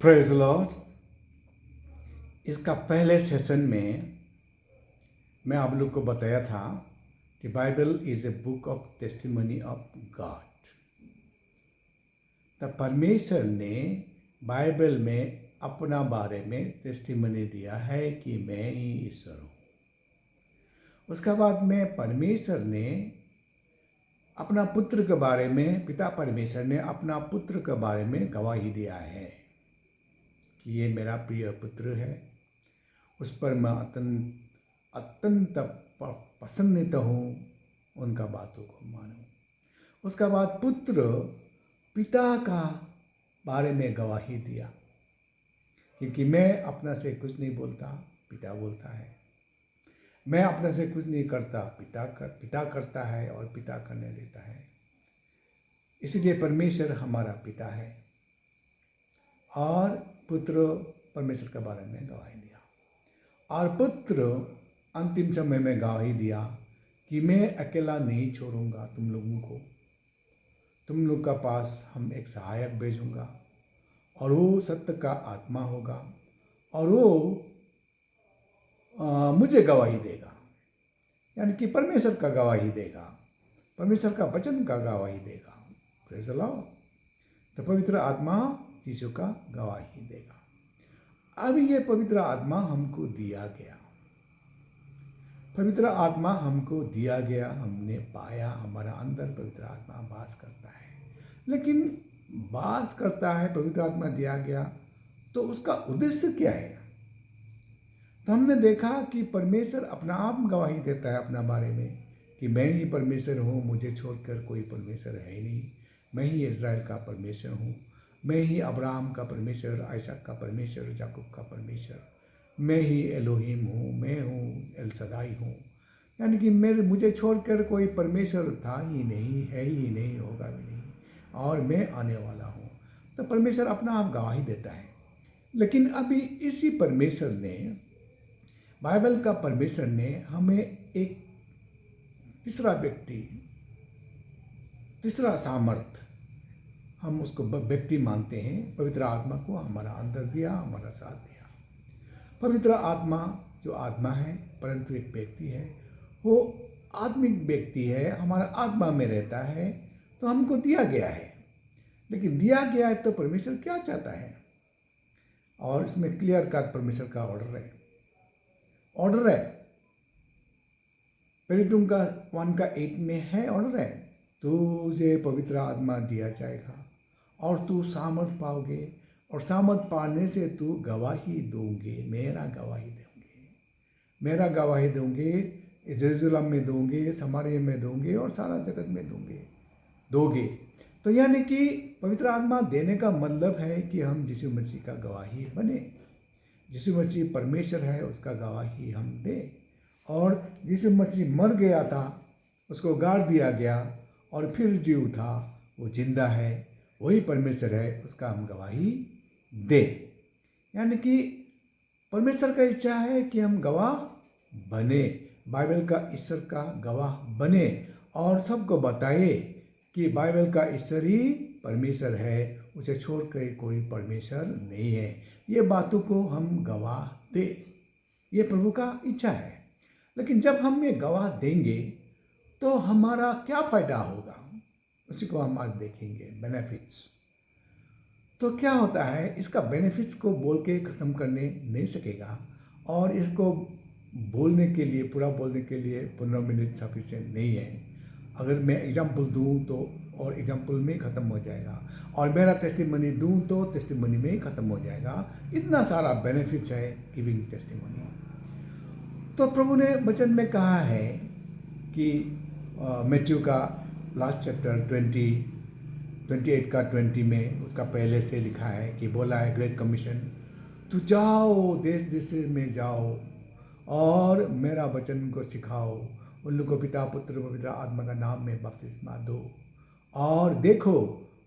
Praise Lord. इसका पहले session में मैं आप लोग को बताया था कि Bible is a book of testimony of God. तब परमेश्वर ने बाइबल में अपना बारे में टेस्टिमनी दिया है कि मैं ही ईश्वर हूँ। उसके बाद में परमेश्वर ने अपना पुत्र के बारे में, पिता परमेश्वर ने अपना पुत्र के बारे में गवाही दिया है कि ये मेरा प्रिय पुत्र है, उस पर मैं अत्यंत प्रसन्नित हूँ, उनका बातों को मानो। उसका बाद पुत्र पिता का बारे में गवाही दिया, क्योंकि मैं अपना से कुछ नहीं बोलता, पिता बोलता है। मैं अपने से कुछ नहीं करता, पिता करता है और पिता करने देता है। इसलिए परमेश्वर हमारा पिता है और पुत्र परमेश्वर के बारे में गवाही दिया। और पुत्र अंतिम समय में गवाही दिया कि मैं अकेला नहीं छोड़ूंगा तुम लोगों को, तुम लोग का पास हम एक सहायक भेजूंगा और वो सत्य का आत्मा होगा और वो मुझे गवाही देगा, यानी कि परमेश्वर का गवाही देगा, परमेश्वर का वचन का गवाही देगा। Praise the Lord. तो पवित्र आत्मा यीशु का गवाही देगा। अभी ये पवित्र आत्मा हमको दिया गया, पवित्र आत्मा हमको दिया गया, हमने पाया, हमारा अंदर पवित्र आत्मा वास करता है। लेकिन वास करता है, पवित्र आत्मा दिया गया, तो उसका उद्देश्य क्या है? तो हमने देखा कि परमेश्वर अपना आप गवाही देता है अपना बारे में कि मैं ही परमेश्वर हूँ, मुझे छोड़कर कोई परमेश्वर है ही नहीं, मैं ही इज़राइल का परमेश्वर हूँ, मैं ही अब्राहम का परमेश्वर, आइसक का परमेश्वर, याकूब का परमेश्वर, मैं ही एलोहिम हूँ, मैं हूँ एल सदाई हूँ। यानी कि मुझे छोड़कर कोई परमेश्वर था ही नहीं, है ही नहीं, होगा भी नहीं, और मैं आने वाला हूँ। तो परमेश्वर अपना आप गवाही देता है। लेकिन अभी इसी परमेश्वर ने, बाइबल का परमेश्वर ने हमें एक तीसरा व्यक्ति, तीसरा सामर्थ, हम उसको व्यक्ति मानते हैं, पवित्र आत्मा को हमारा अंदर दिया, हमारा साथ दिया। पवित्र आत्मा जो आत्मा है, परंतु एक व्यक्ति है, वो आत्मिक व्यक्ति है, हमारा आत्मा में रहता है, तो हमको दिया गया है। लेकिन दिया गया है तो परमेश्वर क्या चाहता है? और इसमें क्लियर कट परमेश्वर का ऑर्डर है, ऑर्डर है। पेरिटुम का 1:8 में है, ऑर्डर है, तुझे पवित्र आत्मा दिया जाएगा और तू सामर्थ पाओगे, और सामर्थ पाने से तू गवाही दोगे, मेरा गवाही दोगे, मेरा गवाही दोगे, यरूशलेम में दोगे, समारिया में दोगे और सारा जगत में दोगे। तो यानी कि पवित्र आत्मा देने का मतलब है कि हम यीशु मसीह का गवाही बने। यीशु मसीह परमेश्वर है, उसका गवाही हम दें। और यीशु मसीह मर गया था, उसको गाड़ दिया गया और फिर जी उठा, वो जिंदा है, वही परमेश्वर है, उसका हम गवाही दें। यानी कि परमेश्वर का इच्छा है कि हम गवाह बने, बाइबल का ईश्वर का गवाह बने और सबको बताए कि बाइबल का ईश्वर ही परमेश्वर है, उसे छोड़ कर कोई परमेश्वर नहीं है। ये बातों को हम गवाह दें, ये प्रभु का इच्छा है। लेकिन जब हम ये गवाह देंगे तो हमारा क्या फायदा होगा, उसी को हम आज देखेंगे, बेनिफिट्स। तो क्या होता है, इसका बेनिफिट्स को बोल के ख़त्म करने नहीं सकेगा, और इसको बोलने के लिए, पूरा बोलने के लिए 15 मिनट सफिशिएंट नहीं है। अगर मैं एग्जाम्पल दूँ तो और एग्जाम्पल में ख़त्म हो जाएगा, और मेरा टेस्टिमनी दूँ तो टेस्टिमनी में ही ख़त्म हो जाएगा। इतना सारा बेनिफिट्स है गिविंग टेस्टिमनी। तो प्रभु ने वचन में कहा है कि मैथ्यू का लास्ट चैप्टर 28 का 20 में, उसका पहले से लिखा है कि बोला है ग्रेट कमीशन, तू जाओ, देश देश में जाओ और मेरा वचन को सिखाओ, उन लोगों को पिता पुत्र पवित्र आत्मा का नाम में बपतिस्मा दो, और देखो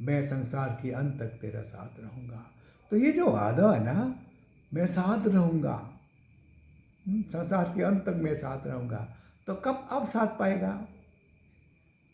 मैं संसार के अंत तक तेरा साथ रहूँगा। तो ये जो वादा है ना, मैं साथ रहूँगा, संसार के अंत तक मैं साथ रहूँगा, तो कब आप साथ पाएगा?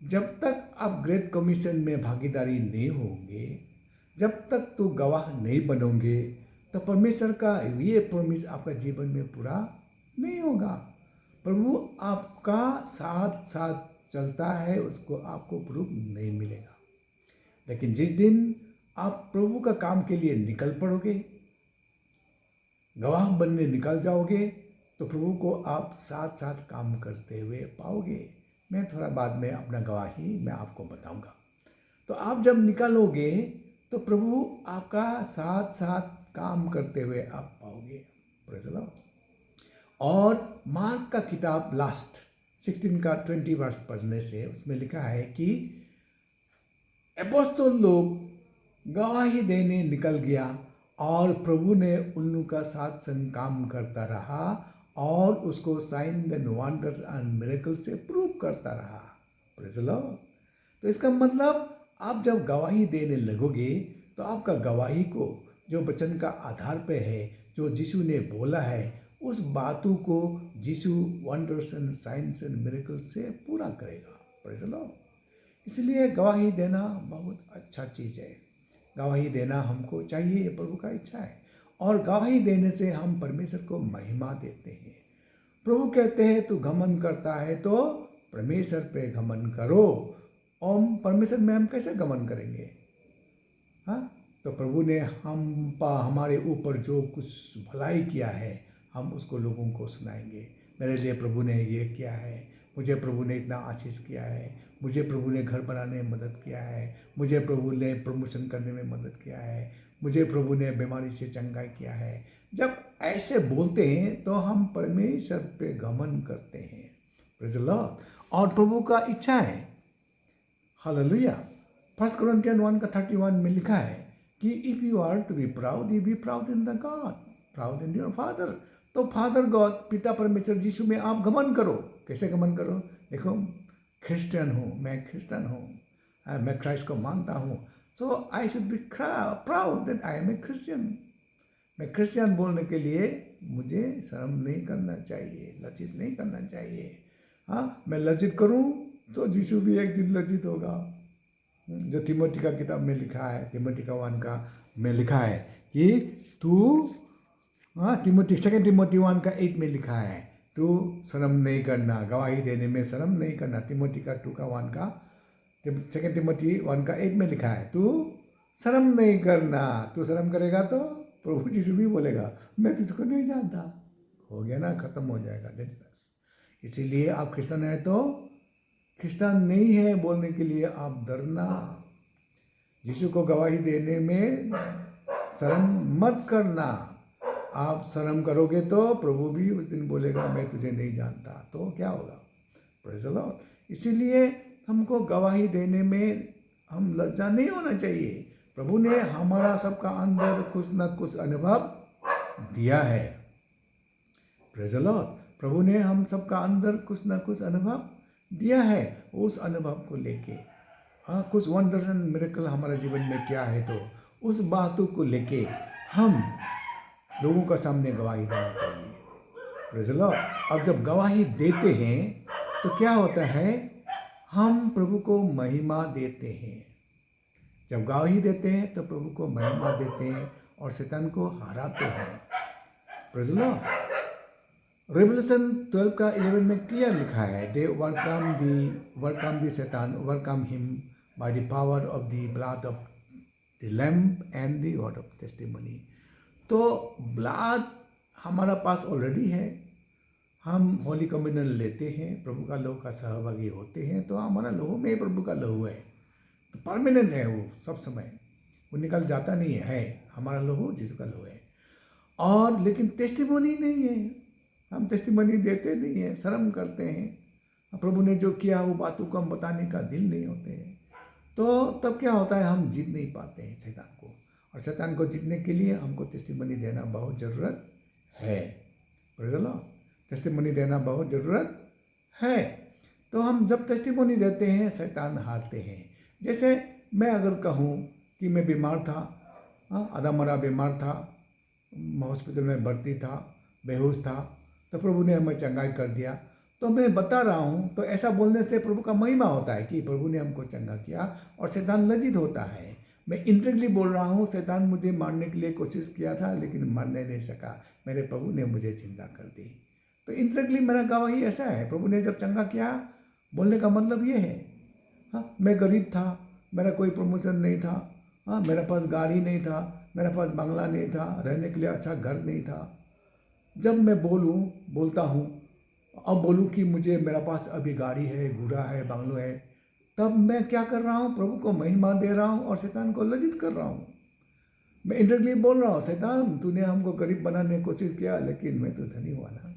जब तक आप ग्रेट कमीशन में भागीदारी नहीं होंगे, जब तक तो गवाह नहीं बनोगे तो परमेश्वर का ये प्रॉमिस आपका जीवन में पूरा नहीं होगा। प्रभु आपका साथ साथ चलता है, उसको आपको प्रूफ नहीं मिलेगा। लेकिन जिस दिन आप प्रभु का काम के लिए निकल पड़ोगे, गवाह बनने निकल जाओगे, तो प्रभु को आप साथ साथ काम करते हुए पाओगे। मैं थोड़ा बाद में अपना गवाही मैं आपको बताऊंगा। तो आप जब निकलोगे तो प्रभु आपका साथ साथ काम करते हुए आप पाओगे। Praise the Lord. और मार्क का किताब लास्ट 16 का 20 वर्ष पढ़ने से उसमें लिखा है कि अपोस्तल लोग गवाही देने निकल गया और प्रभु ने उनका साथ संग काम करता रहा और उसको sign and wonder and miracle से प्रूव करता रहा। Praise the Lord. तो इसका मतलब आप जब गवाही देने लगोगे तो आपका गवाही को जो वचन का आधार पे है, जो यीशु ने बोला है, उस बातों को Yeshu wonders and science and miracle से पूरा करेगा। Praise the lord. इसलिए गवाही देना बहुत अच्छा चीज़ है। गवाही देना हमको चाहिए, ये प्रभु का इच्छा है। और गवाही देने से हम परमेश्वर को महिमा देते हैं। प्रभु कहते हैं तू घमंड करता है तो परमेश्वर पे घमंड करो। और परमेश्वर में हम कैसे घमंड करेंगे? हाँ, तो प्रभु ने हमारे ऊपर जो कुछ भलाई किया है हम उसको लोगों को सुनाएंगे। मेरे लिए प्रभु ने ये किया है, मुझे प्रभु ने इतना आशीष किया है, मुझे प्रभु ने घर बनाने में मदद किया है, मुझे प्रभु ने प्रमोशन करने में मदद किया है, मुझे प्रभु ने बीमारी से चंगाई किया है। जब ऐसे बोलते हैं तो हम परमेश्वर पे घमंड करते हैं। Praise the Lord. और प्रभु का इच्छा है, हालेलुया। 1 Corinthians 1 का 31 में लिखा है कि if you are to be proud, you be proud in the God, proud in your father. तो फादर गॉड, पिता परमेश्वर यीशु में आप घमंड करो। कैसे घमंड करो? देखो, क्रिश्चियन हूँ, मैं क्रिश्चियन हूँ, मैं क्राइस्ट को मानता हूँ, so I should be proud that I am a Christian. मैं क्रिश्चियन बोलने के लिए मुझे शर्म नहीं करना चाहिए, लज्जित नहीं करना चाहिए। हाँ, मैं लज्जित करूँ तो यीशु भी एक दिन लज्जित होगा। जो तिमोथी का किताब में लिखा है, तिमोथी का 1 का में लिखा है कि तू, हाँ, सेकंड तिमोथी 1 का 8 में लिखा है, तू शर्म नहीं करना, गवाही देने में शर्म नहीं करना। तिमोथी का 2 का 1 का, सेकंड तिमोथी 1 का 8 में लिखा है, तू शर्म नहीं करना। तू शर्म करेगा तो प्रभु यीशु भी बोलेगा मैं तुझको नहीं जानता। हो गया ना, खत्म हो जाएगा, डेंजरस। इसीलिए आप क्रिश्चियन है तो क्रिश्चियन नहीं है बोलने के लिए आप डरना। यीशु को गवाही देने में शर्म मत करना। आप शर्म करोगे तो प्रभु भी उस दिन बोलेगा मैं तुझे नहीं जानता, तो क्या होगा? Praise the Lord. इसीलिए हमको गवाही देने में हम लज्जा नहीं होना चाहिए। प्रभु ने हमारा सबका अंदर कुछ न कुछ अनुभव दिया है। Praise the Lord. प्रभु ने हम सबका अंदर कुछ न कुछ अनुभव दिया है। उस अनुभव को लेके, हाँ, कुछ वंडर एंड मिरेकल हमारे जीवन में क्या है, तो उस बातों को लेके हम लोगों का सामने गवाही देना चाहिए। Praise the Lord. अब जब गवाही देते हैं तो क्या होता है? हम प्रभु को महिमा देते हैं। जब गवाही देते हैं तो प्रभु को महिमा देते हैं और शैतान को हराते हैं। Praise the Lord. रेवलेशन 12 का 11 में क्लियर लिखा है, दे ओवरकम दी शैतान, overcome him by the power of the blood of the lamb and the word of testimony. तो ब्लड हमारा पास ऑलरेडी है, हम होली कम्युनियन लेते हैं, प्रभु का लहू का सहभागी होते हैं, तो हमारा लहू में प्रभु का लहू है, तो परमानेंट है वो, सब समय वो निकल जाता नहीं है हमारा लहू यीशु का लहू है। और लेकिन टेस्टिमनी नहीं है, हम टेस्टिमनी देते नहीं है, शर्म करते हैं। प्रभु ने जो किया वो बातों को हम बताने का दिल नहीं होते हैं। तो तब क्या होता है? हम जीत नहीं पाते हैं शैतान को, और शैतान को जीतने के लिए हमको टेस्टिमनी देना बहुत ज़रूरत है। Praise the Lord. टेस्टिमनी देना बहुत ज़रूरत है। तो हम जब टेस्टिमनी देते हैं शैतान हारते हैं। जैसे मैं अगर कहूँ कि मैं बीमार था, आधा मरा बीमार था, हॉस्पिटल में भर्ती था, बेहोश था, तो प्रभु ने हमें चंगाई कर दिया, तो मैं बता रहा हूँ, तो ऐसा बोलने से प्रभु का महिमा होता है कि प्रभु ने हमको चंगा किया, और शैतान लज्जित होता है। मैं इंटरली बोल रहा हूँ, शैतान मुझे मारने के लिए कोशिश किया था लेकिन मारने नहीं सका, मेरे प्रभु ने मुझे जिंदा कर दी। तो इंटरली मेरा गवाही ऐसा है, प्रभु ने जब चंगा किया, बोलने का मतलब ये है। हाँ, मैं गरीब था, मेरा कोई प्रमोशन नहीं था, हाँ, मेरे पास गाड़ी नहीं था, मेरे पास बंगला नहीं था, रहने के लिए अच्छा घर नहीं था। जब मैं बोलता हूँ, अब बोलूँ कि मुझे मेरे पास अभी गाड़ी है, घोड़ा है, बंगलो है, तब मैं क्या कर रहा हूँ, प्रभु को महिमा दे रहा हूँ और शैतान को लज्जित कर रहा हूँ। मैं इंटरली बोल रहा हूँ, शैतान तूने हमको गरीब बनाने की कोशिश किया लेकिन मैं तो धनी हुआ ना।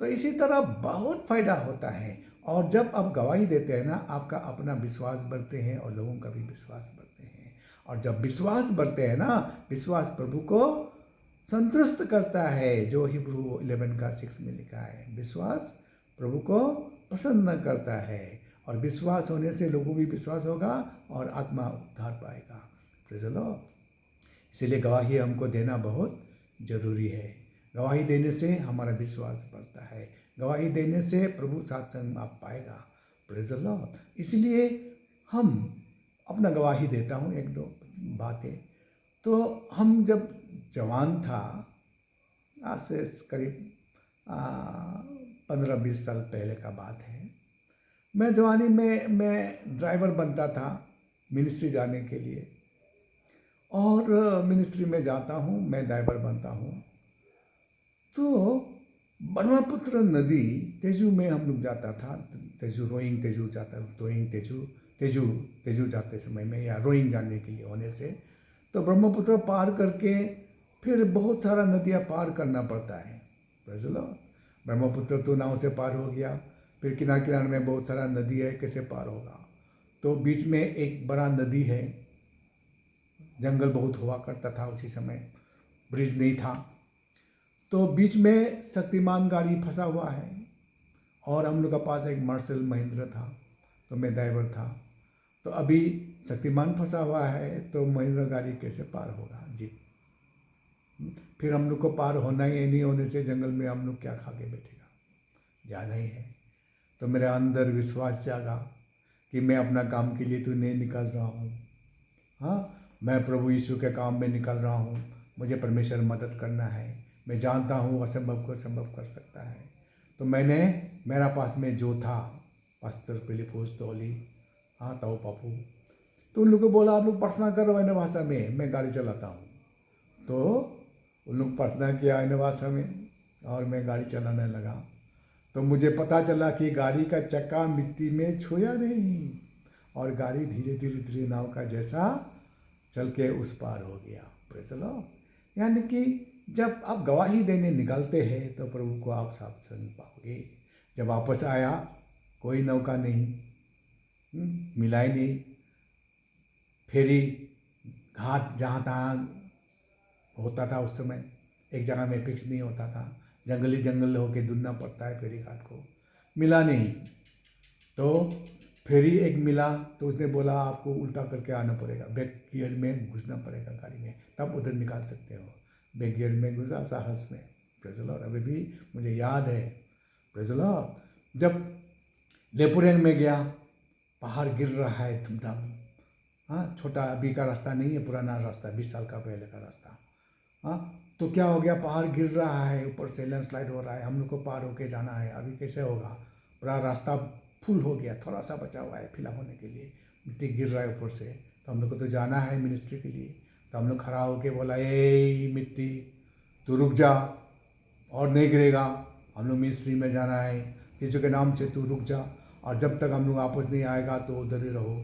तो इसी तरह बहुत फायदा होता है। और जब आप गवाही देते हैं ना, आपका अपना विश्वास बढ़ते हैं और लोगों का भी विश्वास बढ़ते हैं। और जब विश्वास बढ़ते हैं ना, विश्वास प्रभु को संतुष्ट करता है, जो हिब्रू 11:6 में लिखा है, विश्वास प्रभु को प्रसन्न करता है। और विश्वास होने से लोगों भी विश्वास होगा और आत्मा उद्धार पाएगा। Praise the Lord. इसीलिए गवाही हमको देना बहुत जरूरी है। गवाही देने से हमारा विश्वास बढ़ता है, गवाही देने से प्रभु सत्संग आप पाएगा। Praise the lord. इसलिए हम अपना गवाही देता हूँ, एक दो बातें। तो हम जब जवान था, आज से करीब 15-20 साल पहले का बात है, मैं जवानी में मैं ड्राइवर बनता था मिनिस्ट्री जाने के लिए। और मिनिस्ट्री में जाता हूँ, मैं ड्राइवर बनता हूँ। तो ब्रह्मपुत्र नदी तेजू में हम लोग जाता था, तेजू रोइंग तेजू जाता, रोइंग तेजू तेजू तेजू जाते समय में, या रोइंग जाने के लिए होने से, तो ब्रह्मपुत्र पार करके फिर बहुत सारा नदियाँ पार करना पड़ता है। Praise the Lord. ब्रह्मपुत्र तो नाव से पार हो गया, फिर किनारे किनारे में बहुत सारा नदी है, कैसे पार होगा। तो बीच में एक बड़ा नदी है, जंगल बहुत हुआ करता था उसी समय, ब्रिज नहीं था। तो बीच में शक्तिमान गाड़ी फंसा हुआ है और हम लोग का पास एक मार्शल महिंद्रा था, तो मैं ड्राइवर था। तो अभी शक्तिमान फंसा हुआ है तो महिंद्रा गाड़ी कैसे पार होगा जी। फिर हम लोग को पार होना ही नहीं होने से जंगल में हम लोग क्या खा के बैठेगा, जाना ही है। तो मेरे अंदर विश्वास जागा कि मैं अपना काम के लिए तो नहीं निकल रहा हूँ, हाँ, मैं प्रभु यीशु के काम में निकल रहा हूँ। मुझे परमेश्वर मदद करना है, मैं जानता हूँ असंभव को संभव कर सकता है। तो मैंने, मेरा पास में जो था, पास्टर फिलिपोस डोली, हाँ, ताऊ पापू, तो उन लोग को बोला आप लोग प्रार्थना करो अन्य भाषा में, मैं गाड़ी चलाता हूँ। तो उन लोग प्रार्थना किया अन्य भाषा में और मैं गाड़ी चलाने लगा। तो मुझे पता चला कि गाड़ी का चक्का मिट्टी में छुआ नहीं और गाड़ी धीरे धीरे धीरे नाव का जैसा चल के उस पार हो गया। Praise the Lord. यानी कि जब आप गवाही देने निकलते हैं तो प्रभु को आप सत्संग पाओगे। जब वापस आया, कोई नौका नहीं, मिला ही नहीं, फेरी घाट जहाँ तहाँ होता था उस समय, एक जगह में फिक्स नहीं होता था, जंगल होके ढूंढना पड़ता है फेरी घाट को, मिला नहीं। तो फेरी एक मिला तो उसने बोला आपको उल्टा करके आना पड़ेगा, बैक गियर में घुसना पड़ेगा गाड़ी में, तब उधर निकाल सकते हो। बैक गियर में घुसा साहस में। Praise the Lord. अभी भी मुझे याद है। Praise the Lord. जब लेपुरेन में गया, पहाड़ गिर रहा है धूमधाम, हाँ, छोटा अभी का रास्ता नहीं है, पुराना रास्ता, 20 साल का पहले का रास्ता। हाँ, तो क्या हो गया, पहाड़ गिर रहा है, ऊपर से लैंडस्लाइड हो रहा है, हम लोग को पार होके जाना है, अभी कैसे होगा। पूरा रास्ता फुल हो गया, थोड़ा सा बचा हुआ है फिलअप होने के लिए, मिट्टी गिर रहा है ऊपर से। तो हम लोग को तो जाना है मिनिस्ट्री के लिए। तो हम लोग खड़ा होके बोला, ए मिट्टी तू रुक जा और नहीं गिरेगा, हम लोग मिनिस्ट्री में जाना है, यीशु के नाम से तू रुक जा, और जब तक हम लोग वापस नहीं आएगा तो उधर ही रहो।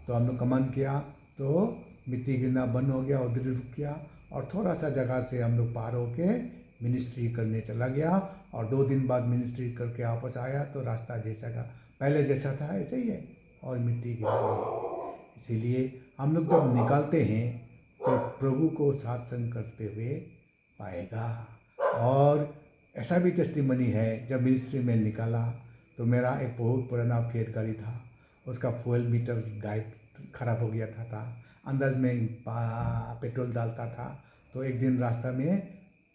तो हम लोग कमांड किया तो मिट्टी गिरना बंद हो गया, उधर ही रुक गया, और थोड़ा सा जगह से हम लोग पार होके मिनिस्ट्री करने चला गया। और 2 दिन बाद मिनिस्ट्री करके वापस आया तो रास्ता जैसा का पहले जैसा था ऐसा ही है, और मिट्टी गिरा नहीं। इसीलिए हम लोग जब निकलते हैं तो प्रभु को सत्संग करते हुए पाएगा। और ऐसा भी टेस्टिमनी है, जब मिनिस्ट्री में निकाला तो मेरा एक बहुत पुराना फिएट गाड़ी था, उसका फ्यूल मीटर गायब, खराब हो गया था। अंदाज में पेट्रोल डालता था तो एक दिन रास्ता में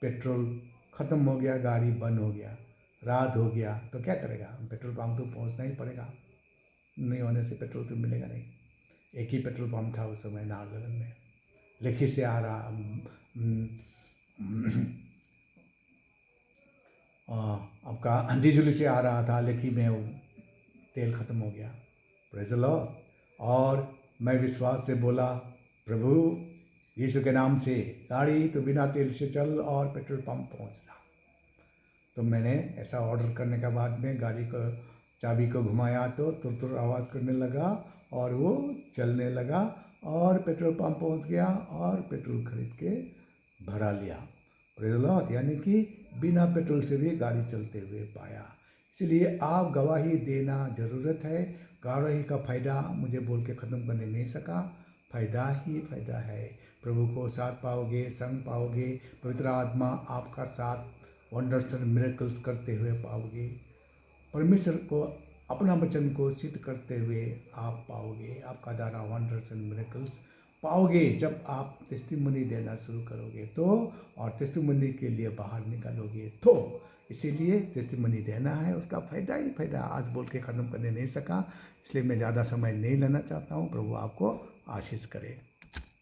पेट्रोल ख़त्म हो गया, गाड़ी बंद हो गया, रात हो गया, तो क्या करेगा, पेट्रोल पंप तो पहुंचना ही पड़ेगा, नहीं होने से पेट्रोल तो मिलेगा नहीं। एक ही पेट्रोल पंप था उस समय नाहरलगुन में। लेखी से आ रहा आपका अंडीजुली से आ रहा था, लेखी में वो तेल ख़त्म हो गया। Praise the Lord. और मैं विश्वास से बोला, प्रभु यीशु के नाम से गाड़ी तो बिना तेल से चल और पेट्रोल पंप पहुंच जा। तो मैंने ऐसा ऑर्डर करने के बाद में गाड़ी को चाबी को घुमाया तो तुर तुर आवाज़ करने लगा और वो चलने लगा और पेट्रोल पंप पहुंच गया और पेट्रोल खरीद के भरा लिया। Praise the Lord. यानी कि बिना पेट्रोल से भी गाड़ी चलते हुए पाया। इसलिए आप गवाही देना ज़रूरत है। गवाही का फ़ायदा मुझे बोल के ख़त्म करने नहीं सका। फ़ायदा ही फ़ायदा है। प्रभु को साथ पाओगे, संग पाओगे, पवित्र आत्मा आपका साथ वंडर्स एंड मिरेकल्स करते हुए पाओगे। परमेश्वर को अपना वचन को सिद्ध करते हुए आप पाओगे। आपका द्वारा वंडर्स एंड मिरेकल्स पाओगे जब आप टेस्टिमनी देना शुरू करोगे तो, और टेस्टिमनी के लिए बाहर निकलोगे तो। इसीलिए टेस्टिमनी देना है, उसका फ़ायदा ही फ़ायदा। आज बोल के ख़त्म करने नहीं सका, इसलिए मैं ज़्यादा समय नहीं लेना चाहता हूँ। प्रभु आपको आशीष करे।